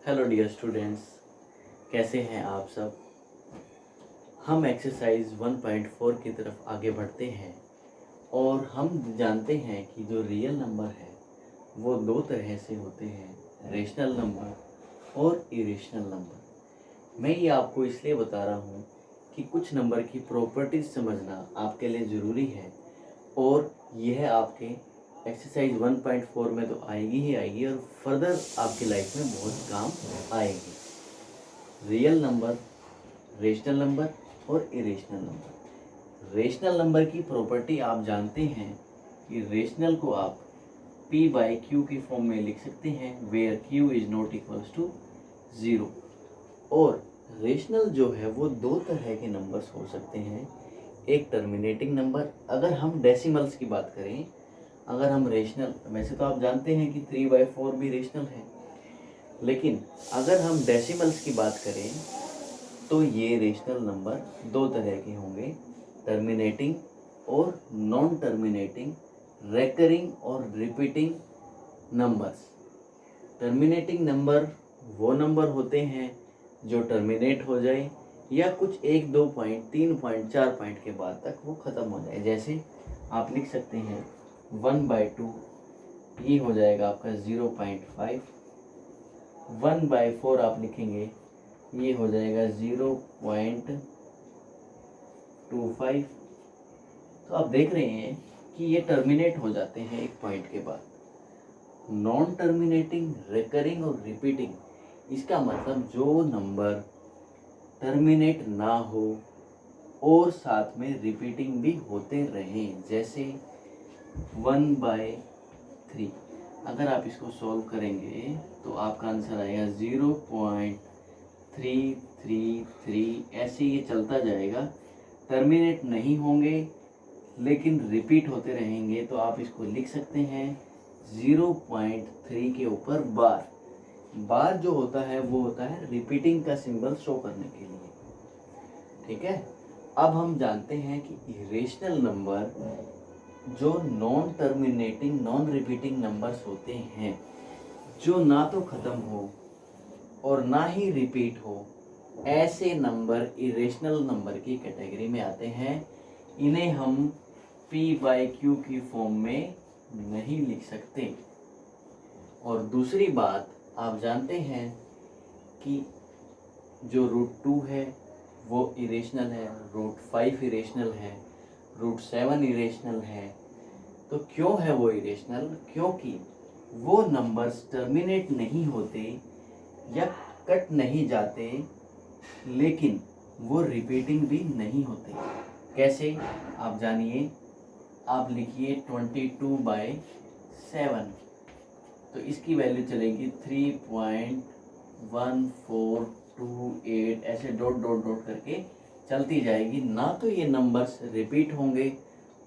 Hello dear students, कैसे हैं आप सब। हम एक्सरसाइज 1.4 की तरफ आगे बढ़ते हैं और हम जानते हैं कि जो रियल नंबर है वो दो तरह से होते हैं, रेशनल नंबर और इरेशनल नंबर। मैं ये आपको इसलिए बता रहा हूँ कि कुछ नंबर की प्रॉपर्टीज़ समझना आपके लिए ज़रूरी है और यह आपके एक्सरसाइज 1.4 में तो आएगी ही आएगी और फर्दर आपकी लाइफ में बहुत काम आएगी। रियल नंबर, रेशनल नंबर और इरेशनल नंबर। रेशनल नंबर की प्रॉपर्टी आप जानते हैं कि रेशनल को आप p बाई क्यू की फॉर्म में लिख सकते हैं, where q is not equals to 0। और रेशनल जो है वो दो तरह के नंबर्स हो सकते हैं। एक टर्मिनेटिंग नंबर, अगर हम डेसिमल्स की बात करें, अगर हम रेशनल, वैसे तो आप जानते हैं कि 3/4 भी रेशनल है, लेकिन अगर हम डेसिमल्स की बात करें तो ये रेशनल नंबर दो तरह के होंगे, टर्मिनेटिंग और नॉन टर्मिनेटिंग, रेकरिंग और रिपीटिंग नंबर्स। टर्मिनेटिंग नंबर वो नंबर होते हैं जो टर्मिनेट हो जाए या कुछ 1, 2 पॉइंट, 3 पॉइंट, 4 पॉइंट के बाद तक वो ख़त्म हो जाए। जैसे आप लिख सकते हैं 1/2, ये हो जाएगा आपका 0.5। 1/4 आप लिखेंगे, ये हो जाएगा 0.25। तो आप देख रहे हैं कि ये टर्मिनेट हो जाते हैं एक पॉइंट के बाद। नॉन टर्मिनेटिंग, रिकरिंग और रिपीटिंग, इसका मतलब जो नंबर टर्मिनेट ना हो और साथ में रिपीटिंग भी होते रहें। जैसे 1/3, अगर आप इसको सॉल्व करेंगे तो आपका आंसर आएगा 0.333। ऐसे ये चलता जाएगा, टर्मिनेट नहीं होंगे लेकिन रिपीट होते रहेंगे। तो आप इसको लिख सकते हैं 0.3 के ऊपर बार। बार जो होता है वो होता है रिपीटिंग का सिंबल शो करने के लिए। ठीक है, अब हम जानते हैं कि इरेशनल नंबर जो non terminating, non repeating numbers होते हैं, जो ना तो ख़त्म हो और ना ही रिपीट हो, ऐसे नंबर इरेशनल नंबर की कैटेगरी में आते हैं। इन्हें हम p/q की फॉर्म में नहीं लिख सकते। और दूसरी बात, आप जानते हैं कि जो √2 है वो इरेशनल है, √5 इरेशनल है, √7 इरेशनल है। तो क्यों है वो इरेशनल? क्योंकि वो नंबर्स टर्मिनेट नहीं होते या कट नहीं जाते, लेकिन वो रिपीटिंग भी नहीं होते। कैसे, आप जानिए। आप लिखिए 22/7, तो इसकी वैल्यू चलेगी 3.1428, ऐसे डॉट डॉट डॉट करके चलती जाएगी। ना तो ये नंबर्स रिपीट होंगे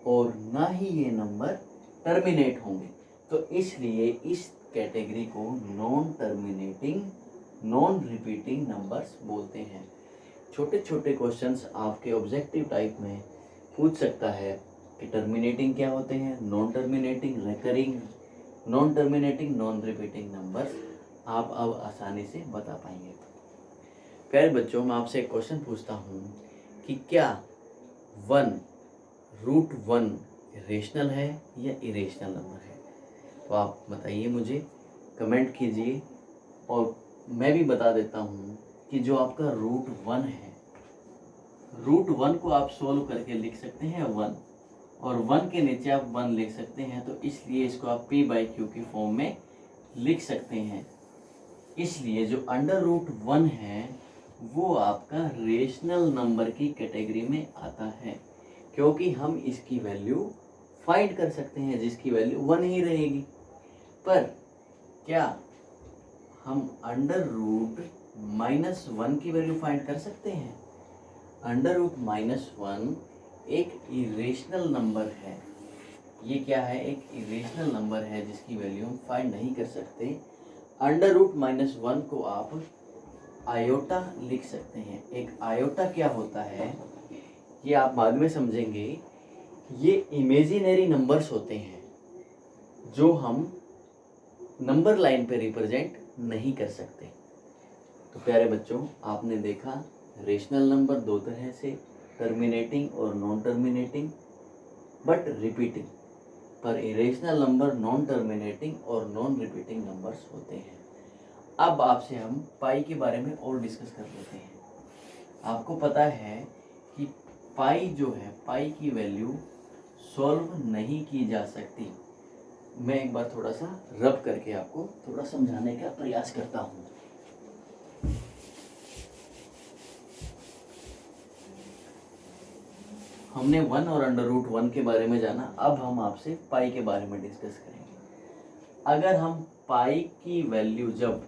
और ना ही ये नंबर टर्मिनेट होंगे। तो इसलिए इस कैटेगरी को non terminating, non repeating numbers बोलते हैं। छोटे छोटे क्वेश्चंस आपके ऑब्जेक्टिव टाइप में पूछ सकता है कि टर्मिनेटिंग क्या होते हैं, non terminating, recurring, non terminating, non repeating numbers आप अब आसानी से बता पाएंगे। प्यारे बच्चों, मैं आपसे एक क्वेश्चन पूछता हूँ कि क्या 1√1 रेशनल है या इरेशनल नंबर है? तो आप बताइए मुझे, कमेंट कीजिए। और मैं भी बता देता हूँ कि जो आपका √1 है, √1 को आप सोल्व करके लिख सकते हैं 1, और 1 के नीचे आप 1 लिख सकते हैं। तो इसलिए इसको आप p/q की फॉर्म में लिख सकते हैं। इसलिए जो √1 है वो आपका रेशनल नंबर की कैटेगरी में आता है, क्योंकि हम इसकी वैल्यू फाइंड कर सकते हैं जिसकी वैल्यू 1 ही रहेगी। पर क्या हम √-1 की वैल्यू फाइंड कर सकते हैं? √-1 एक इरेशनल नंबर है। ये क्या है? एक इरेशनल नंबर है जिसकी वैल्यू हम फाइंड नहीं कर सकते। √-1 को आप आयोटा लिख सकते हैं। एक आयोटा क्या होता है ये आप बाद में समझेंगे। ये इमेजिनरी नंबर्स होते हैं जो हम नंबर लाइन पे रिप्रेजेंट नहीं कर सकते। तो प्यारे बच्चों, आपने देखा रेशनल नंबर दो तरह से, टर्मिनेटिंग और नॉन टर्मिनेटिंग बट रिपीटिंग। पर इरेशनल नंबर नॉन टर्मिनेटिंग और नॉन रिपीटिंग नंबर्स होते हैं। अब आपसे हम पाई के बारे में और डिस्कस कर लेते हैं। आपको पता है कि पाई जो है, पाई की वैल्यू सॉल्व नहीं की जा सकती। मैं एक बार थोड़ा सा रब करके आपको थोड़ा समझाने का प्रयास करता हूँ। हमने 1 और √1 के बारे में जाना, अब हम आपसे पाई के बारे में डिस्कस करेंगे। अगर हम पाई की वैल्यू जब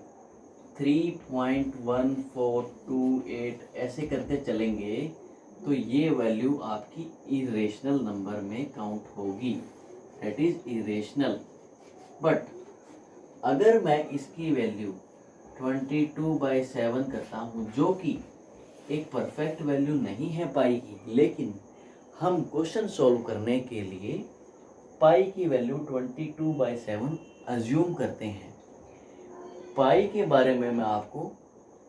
3.1428 ऐसे करते चलेंगे तो ये वैल्यू आपकी इरेशनल नंबर में काउंट होगी, दैट इज इरेशनल। बट अगर मैं इसकी वैल्यू 22/7 करता हूँ, जो कि एक परफेक्ट वैल्यू नहीं है पाई की, लेकिन हम क्वेश्चन सॉल्व करने के लिए पाई की वैल्यू 22/7 अज्यूम करते हैं। पाई के बारे में मैं आपको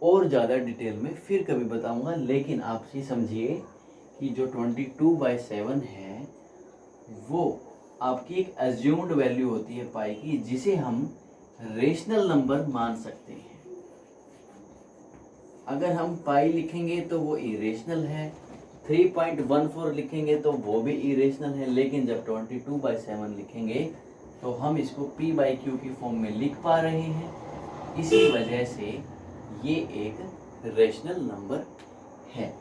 और ज़्यादा डिटेल में फिर कभी बताऊंगा, लेकिन आप ये समझिए कि जो 22/7 है वो आपकी एक अज्यूम्ड वैल्यू होती है पाई की, जिसे हम रेशनल नंबर मान सकते हैं। अगर हम पाई लिखेंगे तो वो इरेशनल है, 3.14 लिखेंगे तो वो भी इरेशनल है, लेकिन जब 22/7 लिखेंगे तो हम इसको p/q की फॉर्म में लिख पा रहे हैं। इसी वजह से ये एक रेशनल नंबर है।